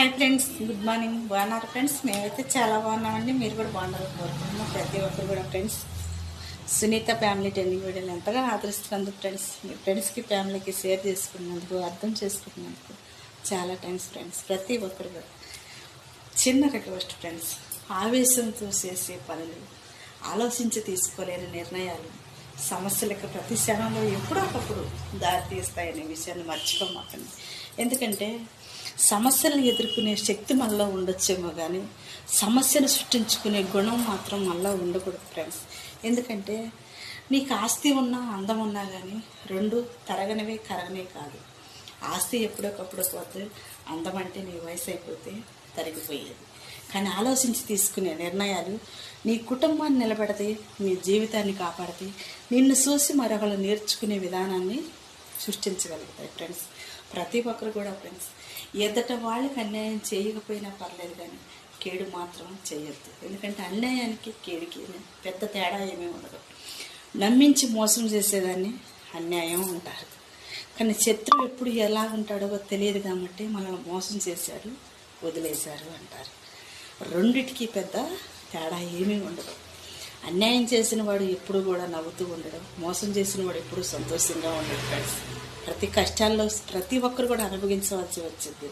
Hi friends, good morning. బాగున్నారు friends? మేమైతే చాలా బాగున్నామండి. మీరు కూడా బాగున్నారు కోరుకుంటున్నాం. ప్రతి ఒక్కరు కూడా ఫ్రెండ్స్ సునీత ఫ్యామిలీ ట్రెండింగ్ వీడియోలు ఎంతగానో ఆదరిస్తున్నందుకు ఫ్రెండ్స్, మీ ఫ్రెండ్స్కి ఫ్యామిలీకి షేర్ చేసుకున్నందుకు, అర్థం చేసుకున్నందుకు చాలా థ్యాంక్స్ ఫ్రెండ్స్. ప్రతి ఒక్కరు కూడా చిన్న రిక్వెస్ట్ ఫ్రెండ్స్, ఆవేశంతో చేసే పనులు, ఆలోచించి తీసుకోలేని నిర్ణయాలు సమస్యలకు ప్రతి క్షణంలో ఎప్పుడో ఒకప్పుడు దారితీస్తాయనే విషయాన్ని మర్చిపోమాకండి. ఎందుకంటే సమస్యలను ఎదుర్కొనే శక్తి మనలో ఉండొచ్చేమో కానీ సమస్యను సృష్టించుకునే గుణం మాత్రం మనలో ఉండకూడదు ఫ్రెండ్స్. ఎందుకంటే నీకు ఆస్తి ఉన్నా అందం ఉన్నా కానీ రెండు తరగనివే కరగనే కాదు. ఆస్తి ఎప్పుడొకప్పుడు పోతే, అందం అంటే నీ వయసు అయిపోతే తరిగిపోయేది. కానీ ఆలోచించి తీసుకునే నిర్ణయాలు నీ కుటుంబాన్ని నిలబెడతాయి, నీ జీవితాన్ని కాపాడతాయి, నిన్ను చూసి మరొకరు నేర్చుకునే విధానాన్ని సృష్టించగలుగుతాయి ఫ్రెండ్స్. ప్రతి ఒక్కరు కూడా ఫ్రెండ్స్ ఎదుట వాళ్ళకి అన్యాయం చేయకపోయినా పర్లేదు కానీ కేడు మాత్రం చేయొద్దు. ఎందుకంటే అన్యాయానికి కేడుకి పెద్ద తేడా ఏమీ ఉండదు. నమ్మించి మోసం చేసేదాన్ని అన్యాయం అంటారు. కానీ శత్రువు ఎప్పుడు ఎలా ఉంటాడో తెలియదు కాబట్టి మనల్ని మోసం చేశాడు, వదిలేశారు అంటారు. రెండిటికి పెద్ద తేడా ఏమీ ఉండదు. అన్యాయం చేసిన వాడు ఎప్పుడు కూడా నవ్వుతూ ఉండడం, మోసం చేసిన వాడు ఎప్పుడు సంతోషంగా ఉండడు ఫ్రెండ్స్. ప్రతి కష్టాల్లో ప్రతి ఒక్కరు కూడా అనుభవించవలసి వచ్చింది.